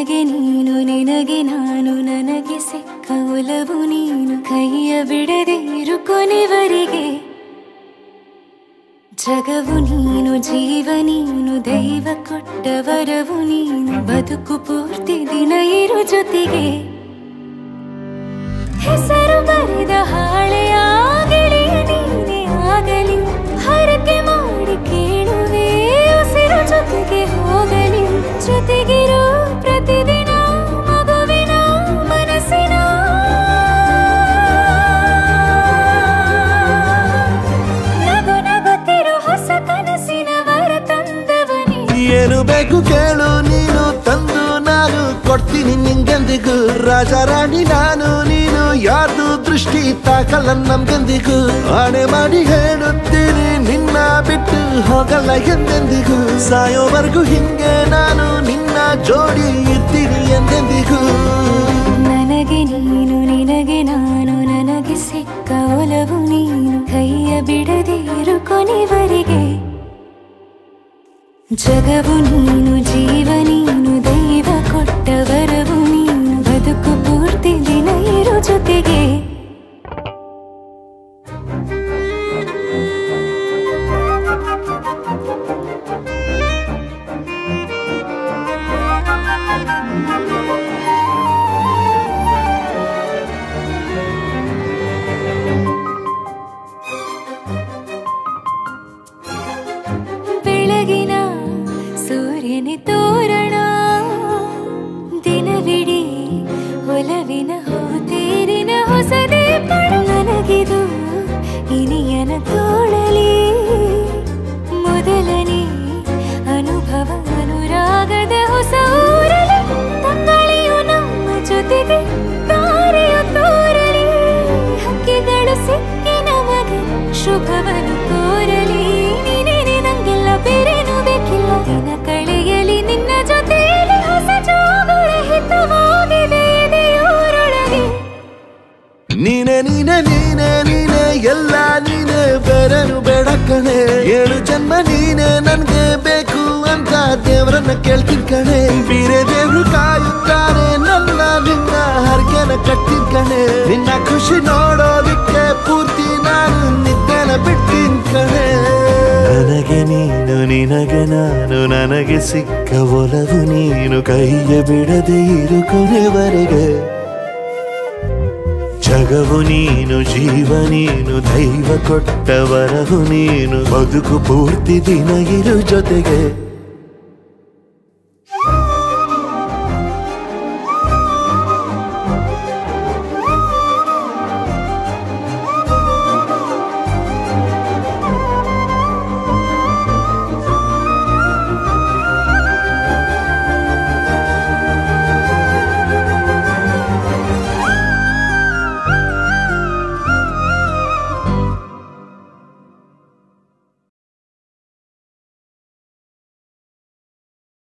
ನನಗೆ ನೀನು ನಿನಗೆ ನಾನು ನನಗೆ ಸಿಕ್ಕ ಒಲವು ನೀನು ಕೈಯ ಬಿಡದೆ ಇರು ಕೊನೆವರೆಗೆ ಜಗವು ನೀನು ಜೀವ ನೀನು ದೈವ ಕೊಟ್ಟ ವರವು ನೀನು ಬದುಕು ಪೂರ್ತಿ ದಿನ ಇರು ಜೊತೆಗೆ ಹೆಸರು ಬರೆದ ಹಾಳೆಯ ಗೆಳೆಯ ನೀನೇ ಆಗಲಿ ಹರಕೆ ಮಾಡಿ ಕೇಳುವೆ ಉಸಿರು ಜೊತೆಗೆ ಹೋಗಲಿ ಜೊತೆಗಿರೋ ಪ್ರತಿದಿನ ಮಗುವಿನ ಮನಸ್ಸಿನ ನಗು ನಗುತ್ತಿರೋ ಹೊಸ ಕನಸಿನ ವರ ತಂದವನೇ ಏನು ಬೇಕು ಕೇಳು ನೀನು ತಂದು ನಾನು ಕೊಡ್ತೀನಿ ನಿಂಗೆಂದಿಗೂ ರಾಜ ರಾಣಿ ನಾನು ನೀನು ಯಾರ್ದು ದೃಷ್ಟಿ ತಾಕಲ್ಲ ನಮ್ಗೆಂದಿಗೂ ಆಣೆ ಮಾಡಿ ಹೇಳುತ್ತೀನಿ ನಿನ್ನ ಬಿಟ್ಟು ಹೋಗಲ್ಲ ಎಂದೆಂದಿಗೂ ಸಾಯೋವರೆಗೂ ಹಿಂಗೆ ನಾನು ನಿನ್ನ ಜೋಡಿ ಇರ್ತೀನಿ ಎಂದೆಂದಿಗೂ ನನಗೆ ನೀನು ನಿನಗೆ ನಾನು ನನಗೆ ಸಿಕ್ಕ ಒಲವು ನೀನು ಕೈಯ ಬಿಡದೆ ಇರು ಕೊನೆವರೆಗೆ ಜಗವು ನೀನು ಜೀವ ನೀನು ದೈವ ಕೊಟ್ಟ ವರವು ನೀನು ಬದುಕು ಪೂರ್ತಿ ದಿನ ಇರು ಜೊತೆಗೆ ಬೆಳಗಿನ ಸೂರ್ಯನ ತೋರಣ ದಿನವಿಡೀ ಒಲವಿನ ಹೋತೇರಿನ ಹೊಸದೇ ಪಡ ನನಗಿದು ಇನಿಯನ ತೋಳಲಿ ಮೊದಲನೇ ಅನುಭವ ಅನುರಾಗದ ಹೊಸ ಊರಲಿ ತಂಗಳಿಯು ನಮ್ಮ ಜೊತೆಗೆ ತಾರೆಯು ತೋರಲಿ ಹಕ್ಕಿಗಳು ಸಿಕ್ಕಿ ನಮಗೆ ಶುಭವನ್ನು ಕೋರಲಿ ಬೇರೇನು ಬೇಕಿಲ್ಲ ದಿನ ಕಳೆಯಲಿ ನಿನ್ನ ಜೊತೆಯಲ್ಲಿ ಹೊಸ ಜೋಗುಳ ಹಿತವಾಗಿದೆ ದೇವರೊಳಗೆ ನೀನೆ ನೀನೆ ನೀನೆ ನೀನೆ ಎಲ್ಲ ನೀನೆ ಬೇರೆನು ಬೇಡ ಕಣೆ 7 ಜನ್ಮ ನೀನೆ ನನ್ಗೆ ಬೇಕು ಅಂತ ದೇವರನ್ನ ಕೇಳ್ತೀನಿ ಕಣೆ ಬೇರೆ ದೇವ್ರು ಕಾಯುತ್ತಾರೆ ನನ್ನ ನಿನ್ನ ಹರಕೆನ ಕಟ್ಟಿನ ಕಣೆ ನಿನ್ನ ಖುಷಿ ನೋಡೋದಿಕ್ಕೆ ಪೂರ್ತಿ ನಾನು ನಿದ್ದೆನ ಬಿಟ್ಟಿನ ಕಣೆ ನನಗೆ ನೀನು ನಿನಗೆ ನಾನು ನನಗೆ ಸಿಕ್ಕ ಒಲವು ನೀನು ಕೈಯ ಬಿಡದೆ ಇರು ಕೊನೆವರೆಗೆ ಜಗವು ನೀನು ಜೀವ ನೀನು ದೈವ ಕೊಟ್ಟ ವರವು ನೀನು ಬದುಕು ಪೂರ್ತಿ ದಿನ ಇರು ಜೊತೆಗೆ